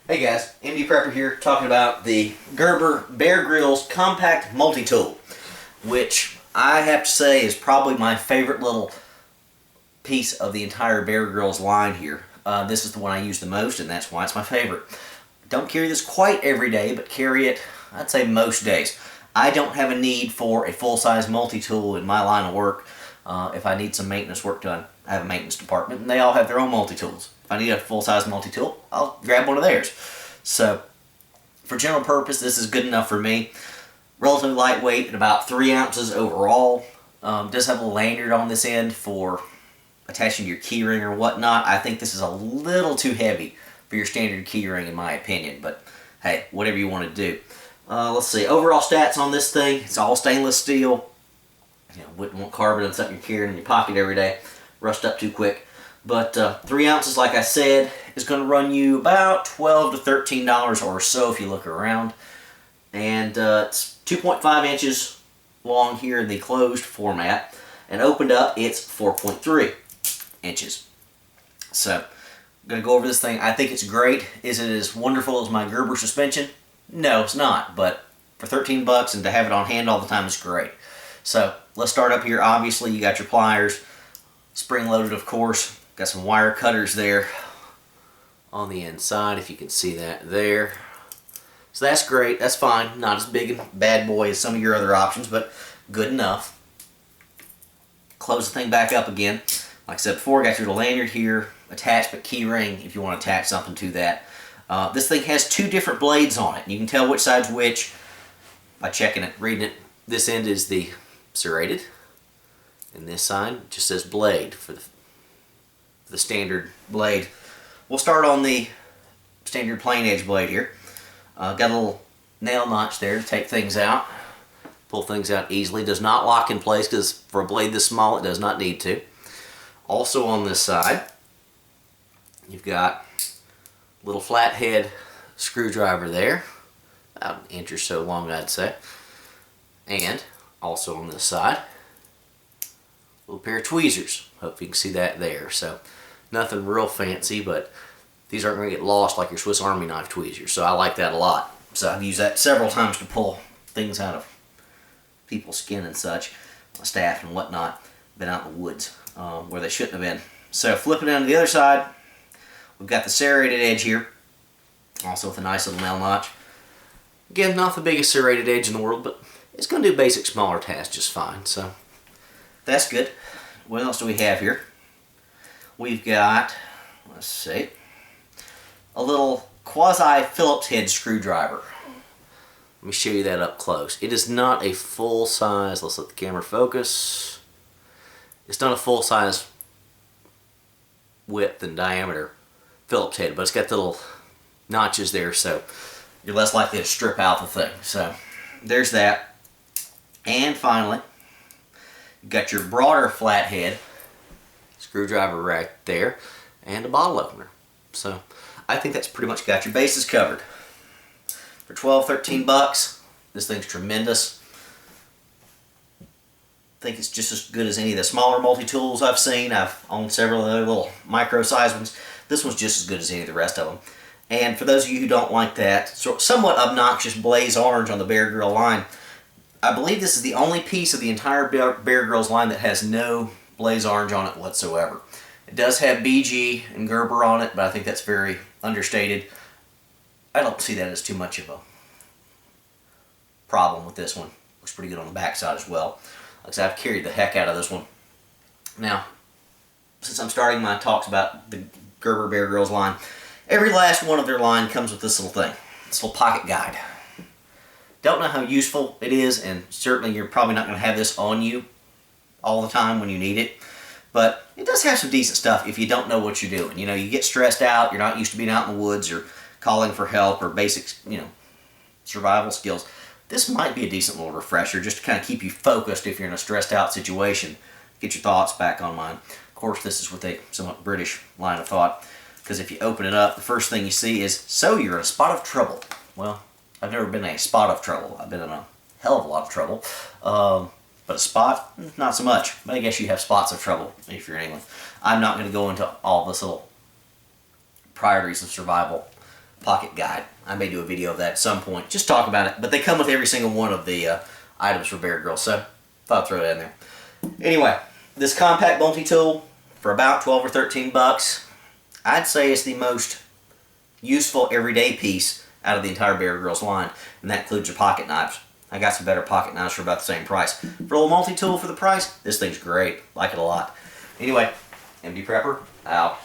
Hey guys, MD Prepper here talking about the Gerber Bear Grylls Compact Multi-Tool, which I have to say is probably my favorite little piece of the entire Bear Grylls line here. This is the one I use the most, and that's why it's my favorite. Don't carry this quite every day, but carry it, I'd say, most days. I don't have a need for a full-size multi-tool in my line of work. If I need some maintenance work done, I have a maintenance department, and they all have their own multi-tools. If I need a full-size multi-tool, I'll grab one of theirs. So, for general purpose, this is good enough for me. Relatively lightweight at about 3 ounces overall. Does have a lanyard on this end for attaching to your key ring or whatnot. I think this is a little too heavy for your standard key ring in my opinion, but hey, whatever you want to do. Let's see, overall stats on this thing. It's all stainless steel. You know, wouldn't want carbon on something you're carrying in your pocket every day. Rust up too quick. But 3 ounces, like I said, is going to run you about $12 to $13 or so if you look around. And it's 2.5 inches long here in the closed format. And opened up, it's 4.3 inches. So, I'm going to go over this thing. I think it's great. Is it as wonderful as my Gerber suspension? No, it's not. But for 13 bucks and to have it on hand all the time is great. So, let's start up here. Obviously, you got your pliers. Spring-loaded, of course. Got some wire cutters there on the inside, if you can see that there. So that's great. That's fine. Not as big and bad boy as some of your other options, but good enough. Close the thing back up again. Like I said before, got your lanyard here, attachment key ring if you want to attach something to that. This thing has 2 different blades on it. You can tell which side's which by checking it, reading it. This end is the serrated, and this side just says blade for the standard blade. We'll start on the standard plain edge blade here. Got a little nail notch there to take things out. Pull things out easily. Does not lock in place because for a blade this small it does not need to. Also on this side you've got a little flathead screwdriver there. About an inch or so long, I'd say. And also on this side a little pair of tweezers. Hope you can see that there. So nothing real fancy, but these aren't going to get lost like your Swiss Army knife tweezers, so I like that a lot. So I've used that several times to pull things out of people's skin and such, staff and whatnot. Been out in the woods where they shouldn't have been. So flipping down to the other side, we've got the serrated edge here, also with a nice little nail notch. Again, not the biggest serrated edge in the world, but it's going to do basic smaller tasks just fine, so that's good. What else do we have here? We've got, let's see, a little quasi Phillips head screwdriver. Let me show you that up close. It is not a full size, let's let the camera focus. It's not a full size width and diameter Phillips head, but it's got the little notches there, so you're less likely to strip out the thing. So there's that. And finally, you've got your broader flathead screwdriver right there, and a bottle opener. So I think that's pretty much got your bases covered. For 12, 13 bucks, this thing's tremendous. I think it's just as good as any of the smaller multi-tools I've seen. I've owned several other little micro-sized ones. This one's just as good as any of the rest of them. And for those of you who don't like that somewhat obnoxious blaze orange on the Bear Grylls line, I believe this is the only piece of the entire Bear Grylls line that has no blaze orange on it whatsoever. It does have BG and Gerber on it, but I think that's very understated. I don't see that as too much of a problem with this one. Looks pretty good on the backside as well. Like I said, I've carried the heck out of this one. Now, since I'm starting my talks about the Gerber Bear Grylls line, every last one of their line comes with this little thing, this little pocket guide. Don't know how useful it is, and certainly you're probably not going to have this on you all the time when you need it, but it does have some decent stuff if you don't know what you're doing. You know, you get stressed out, you're not used to being out in the woods or calling for help or basic, survival skills. This might be a decent little refresher just to kind of keep you focused if you're in a stressed out situation. Get your thoughts back on mine. Of course, this is with a somewhat British line of thought, because if you open it up, the first thing you see is, so you're in a spot of trouble. Well, I've never been in a spot of trouble. I've been in a hell of a lot of trouble. But a spot, not so much. But I guess you have spots of trouble if you're in England. I'm not going to go into all this little priorities of survival pocket guide. I may do a video of that at some point. Just talk about it. But they come with every single one of the items for Bear Grylls, so thought I'd throw that in there. Anyway, this compact multi-tool for about 12 or 13 bucks, I'd say it's the most useful everyday piece out of the entire Bear Grylls line, and that includes your pocket knives. I got some better pocket knives for about the same price. For a little multi-tool for the price, this thing's great. Like it a lot. Anyway, MD Prepper, out.